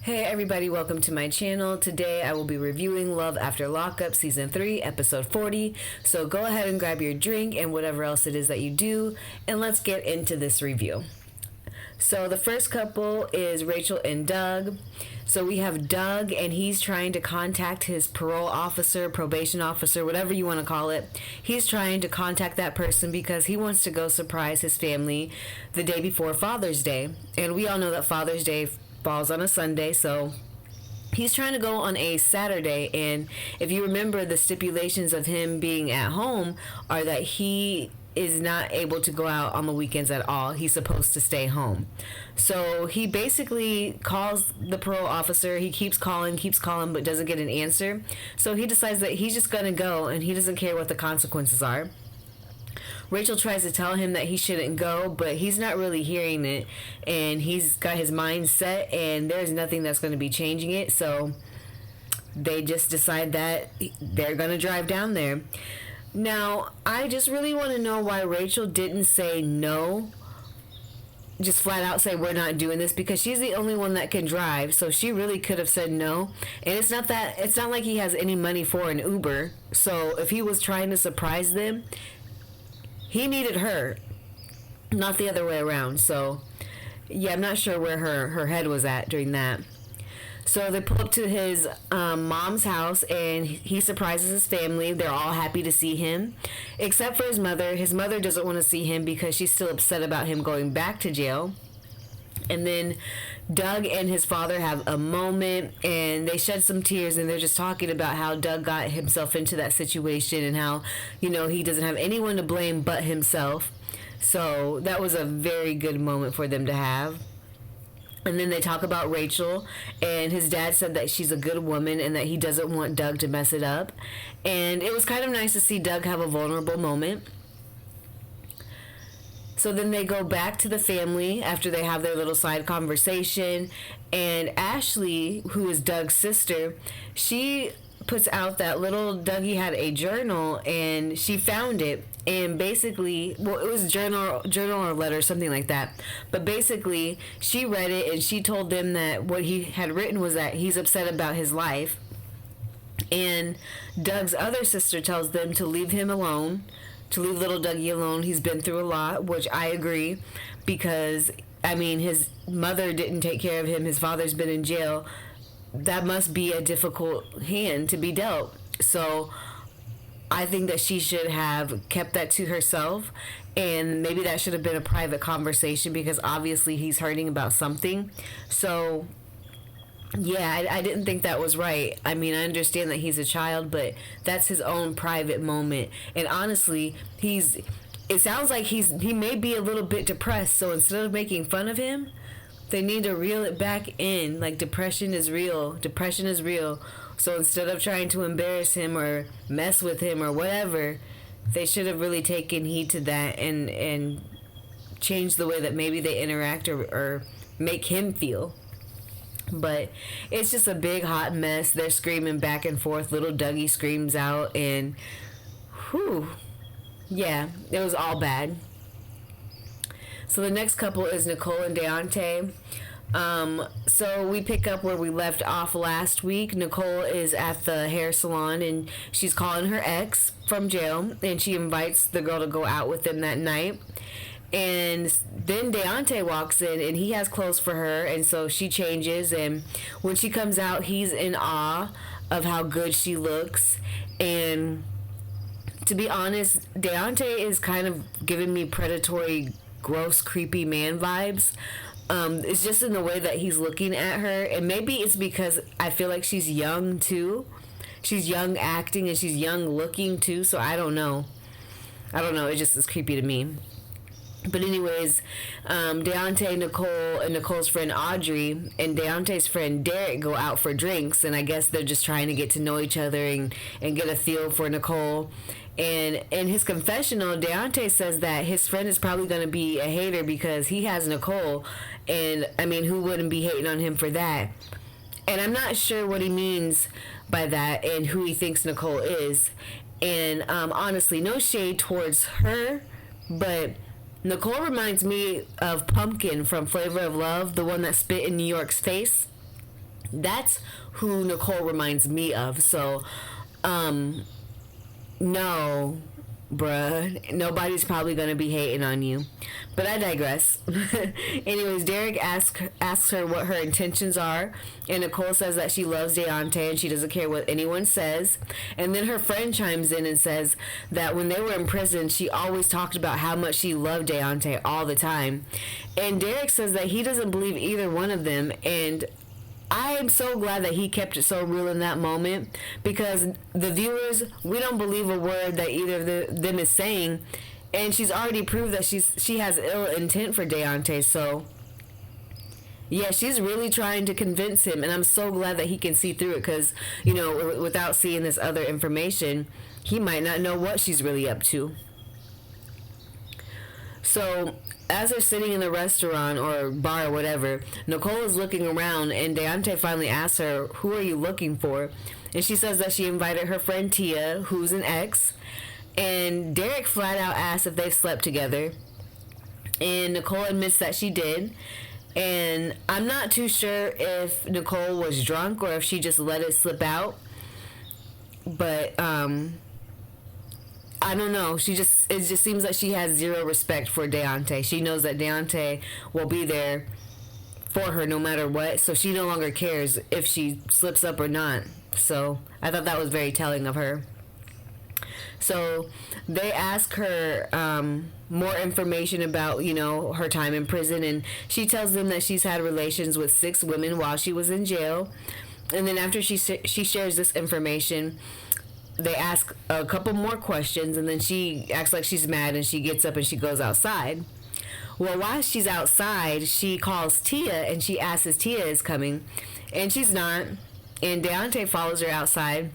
Hey everybody, welcome to my channel. Today I will be reviewing Love After Lockup Season 3, Episode 40. So go ahead and grab your drink and whatever else it is that you do, and let's get into this review. So the first couple is Rachel and Doug. So we have Doug, and he's trying to contact his parole officer, probation officer, whatever you want to call it. He's trying to contact that person because he wants to go surprise his family the day before Father's Day. And we all know that Father's Day falls on a Sunday, so he's trying to go on a Saturday. And if you remember, the stipulations of him being at home are that he is not able to go out on the weekends at all. He's supposed to stay home. So he basically calls the parole officer. He keeps calling, but doesn't get an answer. So he decides that he's just gonna go, and he doesn't care what the consequences are. Rachel tries to tell him that he shouldn't go, but he's not really hearing it, and he's got his mind set, and there's nothing that's going to be changing it. So they just decide that they're going to drive down there. Now, I just really want to know why Rachel didn't say no, just flat out say we're not doing this, because she's the only one that can drive. So she really could have said no. And it's not like he has any money for an Uber. So if he was trying to surprise them, he needed her, not the other way around. So, yeah, I'm not sure where her head was at during that. So they pull up to his mom's house, and he surprises his family. They're all happy to see him, except for his mother. His mother doesn't want to see him because she's still upset about him going back to jail. And then Doug and his father have a moment, and they shed some tears, and they're just talking about how Doug got himself into that situation and how, he doesn't have anyone to blame but himself. So that was a very good moment for them to have. And then they talk about Rachel, and his dad said that she's a good woman and that he doesn't want Doug to mess it up. And it was kind of nice to see Doug have a vulnerable moment. So then they go back to the family after they have their little side conversation, and Ashley, who is Doug's sister, she puts out that little Dougie had a journal, and she found it, and basically, well, it was journal or letter, something like that, but basically she read it, and she told them that what he had written was that he's upset about his life, and Doug's other sister tells them to leave him alone, to leave little Dougie alone. He's been through a lot, which I agree, because his mother didn't take care of him, his father's been in jail. That must be a difficult hand to be dealt. So I think that she should have kept that to herself, and maybe that should have been a private conversation, because obviously he's hurting about something. So yeah, I didn't think that was right. I understand that he's a child, but that's his own private moment. And honestly, it sounds like he may be a little bit depressed. So instead of making fun of him, they need to reel it back in. Like, depression is real. Depression is real. So instead of trying to embarrass him or mess with him or whatever, they should have really taken heed to that and changed the way that maybe they interact or make him feel. But it's just a big hot mess. They're screaming back and forth. Little Dougie screams out, and yeah, it was all bad. So the next couple is Nicole and Deontay. So we pick up where we left off last week. Nicole is at the hair salon, and she's calling her ex from jail, and she invites the girl to go out with them that night. And then Deontay walks in, and he has clothes for her, and so she changes, and when she comes out, he's in awe of how good she looks. And to be honest, Deontay is kind of giving me predatory, gross, creepy man vibes. It's just in the way that he's looking at her, and maybe it's because I feel like she's young too. She's young acting, and she's young looking too, so I don't know. It just is creepy to me. But anyways, Deontay, Nicole, and Nicole's friend Audrey and Deontay's friend Derek go out for drinks, and I guess they're just trying to get to know each other and get a feel for Nicole. And in his confessional, Deontay says that his friend is probably going to be a hater because he has Nicole, and who wouldn't be hating on him for that? And I'm not sure what he means by that and who he thinks Nicole is. And honestly, no shade towards her, but Nicole reminds me of Pumpkin from Flavor of Love, the one that spit in New York's face. That's who Nicole reminds me of. So, no, bruh, nobody's probably gonna be hating on you. But I digress. Anyways, Derek asks her what her intentions are, and Nicole says that she loves Deontay and she doesn't care what anyone says. And then her friend chimes in and says that when they were in prison, she always talked about how much she loved Deontay all the time. And Derek says that he doesn't believe either one of them, and I am so glad that he kept it so real in that moment, because the viewers, we don't believe a word that either of them is saying, and she's already proved that she has ill intent for Deontay. So yeah, she's really trying to convince him, and I'm so glad that he can see through it, because without seeing this other information, he might not know what she's really up to. So as they're sitting in the restaurant or bar or whatever, Nicole is looking around, and Deontay finally asks her, "Who are you looking for?" And she says that she invited her friend Tia, who's an ex. And Derek flat out asks if they've slept together, and Nicole admits that she did. And I'm not too sure if Nicole was drunk or if she just let it slip out, but I don't know. It just seems like she has zero respect for Deontay. She knows that Deontay will be there for her no matter what, so she no longer cares if she slips up or not. So I thought that was very telling of her. So they ask her more information about, her time in prison, and she tells them that she's had relations with 6 women while she was in jail. And then after she shares this information, they ask a couple more questions, and then she acts like she's mad, and she gets up and she goes outside. Well, while she's outside, she calls Tia, and she asks if Tia is coming, and she's not. And Deontay follows her outside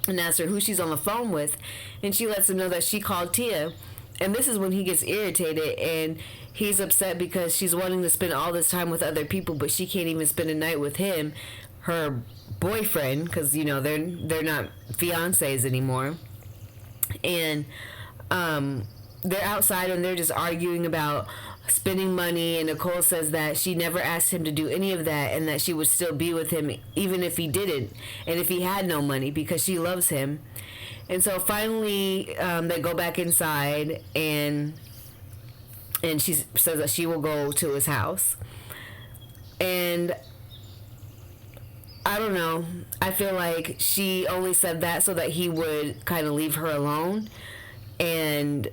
and asks her who she's on the phone with, and she lets him know that she called Tia. And this is when he gets irritated, and he's upset because she's wanting to spend all this time with other people, but she can't even spend a night with him, her boyfriend, because they're not fiancés anymore. And they're outside, and they're just arguing about spending money, and Nicole says that she never asked him to do any of that, and that she would still be with him even if he didn't, and if he had no money, because she loves him. And so finally they go back inside, and she says that she will go to his house. And I don't know, I feel like she only said that so that he would kind of leave her alone, and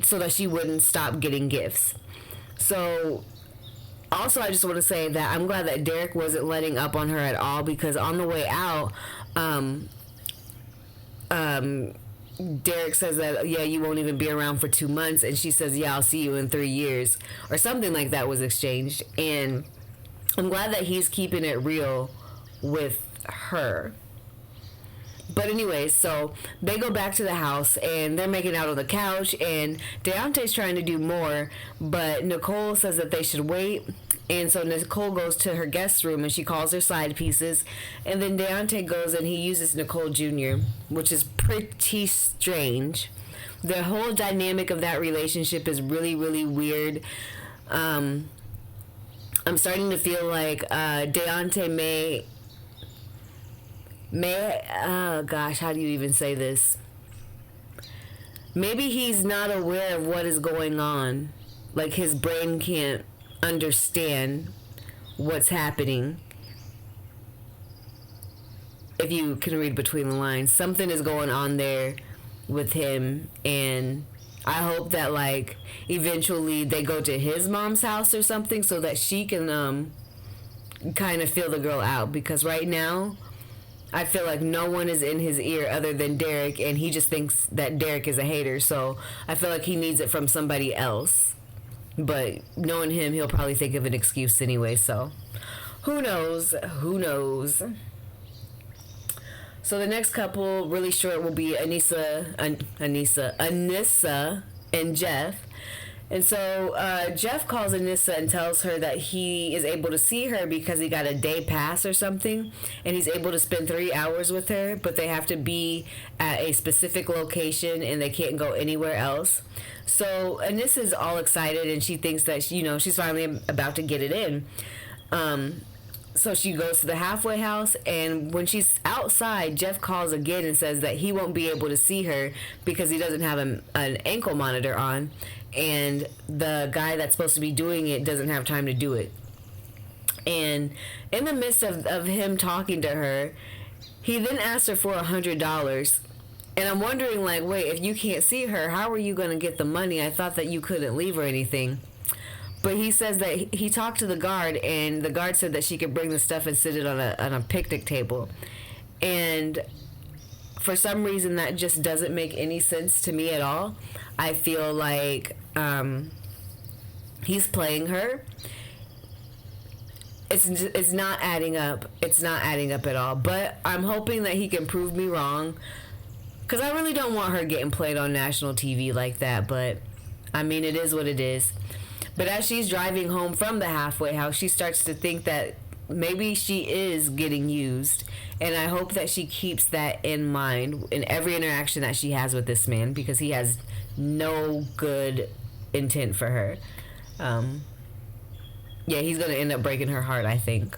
so that she wouldn't stop getting gifts. So also, I just want to say that I'm glad that Derek wasn't letting up on her at all, because on the way out, Derek says that, yeah, you won't even be around for 2 months, and she says, yeah, I'll see you in 3 years, or something like that was exchanged. And I'm glad that he's keeping it real with her. But anyways, so they go back to the house, and they're making out on the couch, and Deontay's trying to do more, but Nicole says that they should wait. And so Nicole goes to her guest room, and she calls her side pieces, and then Deontay goes and he uses Nicole Jr., which is pretty strange. The whole dynamic of that relationship is really, really weird. I'm starting to feel like Deontay may oh gosh, how do you even say this? Maybe he's not aware of what is going on. Like, his brain can't understand what's happening. If you can read between the lines, something is going on there with him, and I hope that, like, eventually they go to his mom's house or something so that she can kind of feel the girl out, because right now I feel like no one is in his ear other than Derek, and he just thinks that Derek is a hater, so I feel like he needs it from somebody else. But knowing him, he'll probably think of an excuse anyway, so who knows? Who knows? So the next couple, really short, will be Anissa and Jeff. And so Jeff calls Anissa and tells her that he is able to see her because he got a day pass or something, and he's able to spend 3 hours with her, but they have to be at a specific location and they can't go anywhere else. So Anissa's all excited, and she thinks that she's finally about to get it in. So she goes to the halfway house, and when she's outside, Jeff calls again and says that he won't be able to see her because he doesn't have an ankle monitor on, and the guy that's supposed to be doing it doesn't have time to do it. And in the midst of him talking to her, he then asks her for $100. And I'm wondering, like, wait, if you can't see her, how are you going to get the money? I thought that you couldn't leave or anything. But he says that he talked to the guard, and the guard said that she could bring the stuff and sit it on a picnic table. And for some reason, that just doesn't make any sense to me at all. I feel like he's playing her. It's not adding up. It's not adding up at all. But I'm hoping that he can prove me wrong, because I really don't want her getting played on national TV like that. But, I mean, it is what it is. But as she's driving home from the halfway house, she starts to think that maybe she is getting used. And I hope that she keeps that in mind in every interaction that she has with this man, because he has no good intent for her. Yeah, he's going to end up breaking her heart, I think.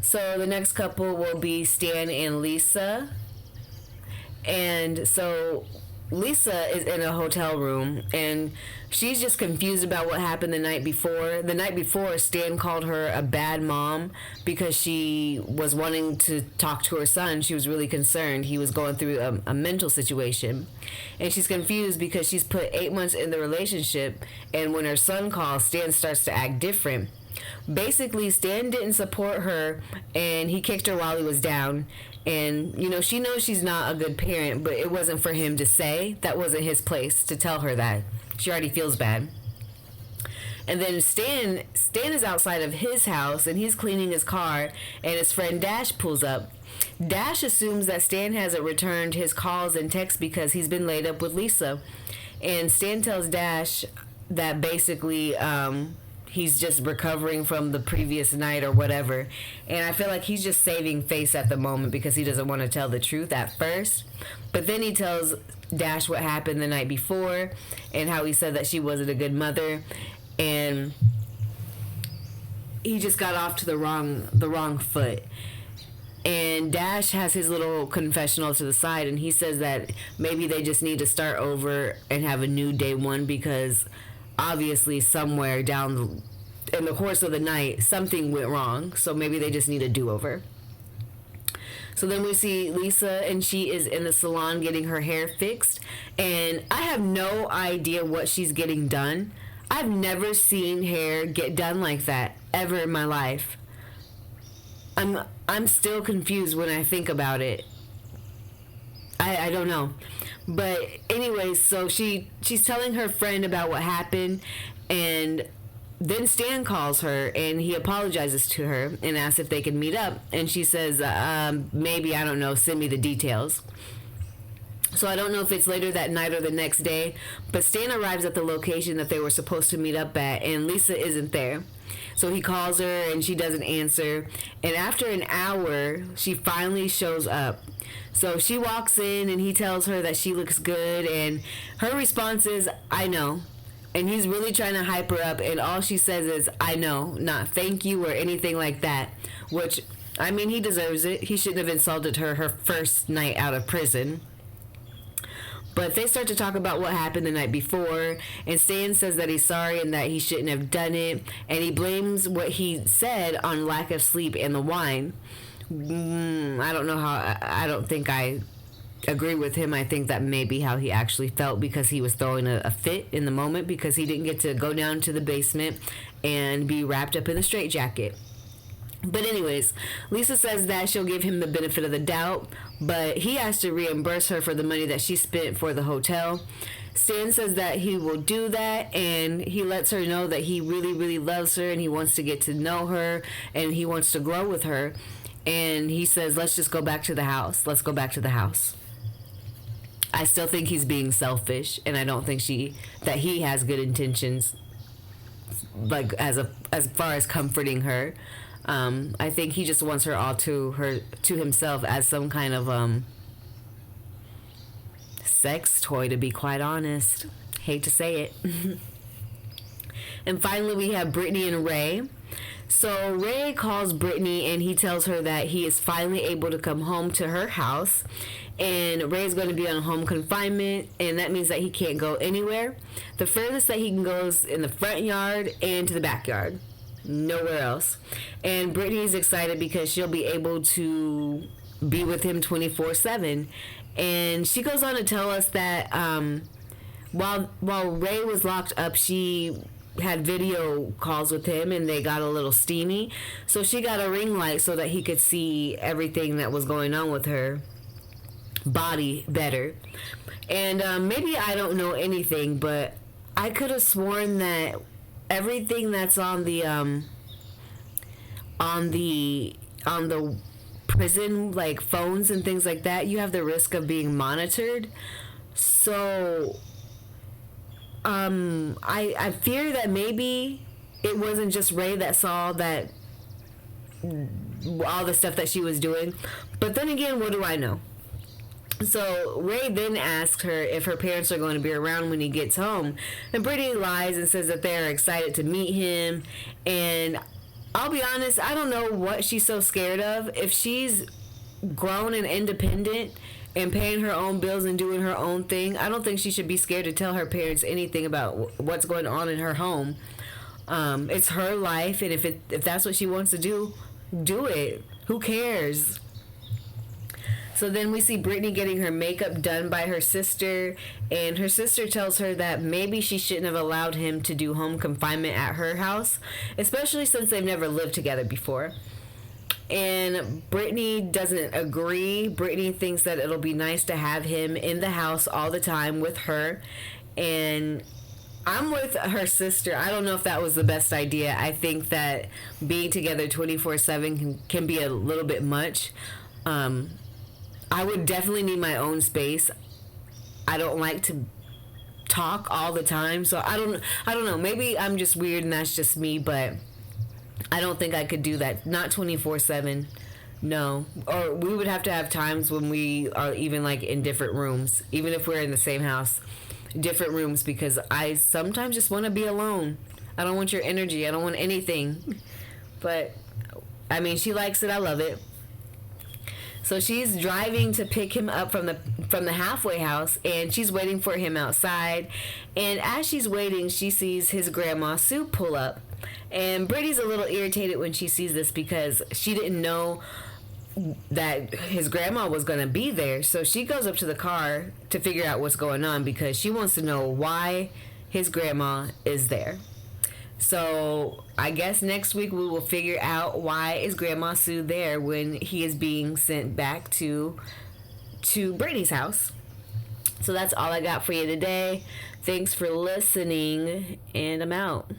So the next couple will be Stan and Lisa. And so Lisa is in a hotel room, and she's just confused about what happened the night before. The night before, Stan called her a bad mom because she was wanting to talk to her son. She was really concerned. He was going through a mental situation. And she's confused because she's put 8 months in the relationship, and when her son calls, Stan starts to act different. Basically, Stan didn't support her, and he kicked her while he was down. And, you know, she knows she's not a good parent, but it wasn't for him to say. That wasn't his place to tell her that. She already feels bad. And then Stan is outside of his house, and he's cleaning his car, and his friend Dash pulls up. Dash assumes that Stan hasn't returned his calls and texts because he's been laid up with Lisa. And Stan tells Dash that basically he's just recovering from the previous night or whatever. And I feel like he's just saving face at the moment because he doesn't want to tell the truth at first. But then he tells Dash what happened the night before and how he said that she wasn't a good mother. And he just got off to the wrong foot. And Dash has his little confessional to the side, and he says that maybe they just need to start over and have a new day one, because obviously somewhere down in the course of the night something went wrong, so maybe they just need a do-over. So then we see Lisa, and she is in the salon getting her hair fixed, and I have no idea what she's getting done. I've never seen hair get done like that ever in my life. I'm still confused when I think about it. I don't know. But anyways, so she's telling her friend about what happened, and then Stan calls her, and he apologizes to her and asks if they can meet up. And she says, maybe, I don't know, send me the details. So I don't know if it's later that night or the next day, but Stan arrives at the location that they were supposed to meet up at, and Lisa isn't there. So he calls her, and she doesn't answer. And after an hour, she finally shows up. So she walks in, and he tells her that she looks good, and her response is, I know. And he's really trying to hype her up, and all she says is, I know, not thank you or anything like that, which, I mean, he deserves it. He shouldn't have insulted her first night out of prison. But they start to talk about what happened the night before, and Stan says that he's sorry and that he shouldn't have done it, and he blames what he said on lack of sleep and the wine. I don't know how, I don't think I agree with him. I think that may be how he actually felt, because he was throwing a fit in the moment because he didn't get to go down to the basement and be wrapped up in a straitjacket. But anyways, Lisa says that she'll give him the benefit of the doubt, but he has to reimburse her for the money that she spent for the hotel. Stan says that he will do that, and he lets her know that he really, really loves her, and he wants to get to know her, and he wants to grow with her. And he says, let's just go back to the house. Let's go back to the house. I still think he's being selfish, and I don't think that he has good intentions, like as far as comforting her. I think he just wants her all to himself as some kind of sex toy, to be quite honest. Hate to say it. And finally, we have Brittany and Ray. So Ray calls Brittany and he tells her that he is finally able to come home to her house, and Ray's going to be on home confinement, and that means that he can't go anywhere. The furthest that he can go is in the front yard and to the backyard, nowhere else. And Brittany's excited because she'll be able to be with him 24/7. And she goes on to tell us that while Ray was locked up, she had video calls with him and they got a little steamy. So she got a ring light so that he could see everything that was going on with her body better. And maybe I don't know anything, but I could have sworn that everything that's on the prison, like phones and things like that, you have the risk of being monitored. So I fear that maybe it wasn't just Ray that saw that all the stuff that she was doing. But then again, what do I know? So Ray then asks her if her parents are going to be around when he gets home. And Brittany lies and says that they're excited to meet him. And I'll be honest, I don't know what she's so scared of. If she's grown and independent and paying her own bills and doing her own thing, I don't think she should be scared to tell her parents anything about what's going on in her home. It's her life, and if that's what she wants to do, do it. Who cares? So then we see Brittany getting her makeup done by her sister, and her sister tells her that maybe she shouldn't have allowed him to do home confinement at her house, especially since they've never lived together before. And Brittany doesn't agree. Brittany thinks that it'll be nice to have him in the house all the time with her. And I'm with her sister. I don't know if that was the best idea. I think that being together 24/7 can be a little bit much. I would definitely need my own space. I don't like to talk all the time. So I don't know. Maybe I'm just weird and that's just me, but I don't think I could do that. Not 24/7. No. Or we would have to have times when we are even like in different rooms, even if we're in the same house, different rooms, because I sometimes just want to be alone. I don't want your energy. I don't want anything. But I mean, she likes it. I love it. So she's driving to pick him up from the halfway house, and she's waiting for him outside. And as she's waiting, she sees his grandma Sue pull up. And Brittany's a little irritated when she sees this because she didn't know that his grandma was going to be there. So she goes up to the car to figure out what's going on because she wants to know why his grandma is there. So I guess next week we will figure out why is Grandma Sue there when he is being sent back to Brittany's house. So that's all I got for you today. Thanks for listening, and I'm out.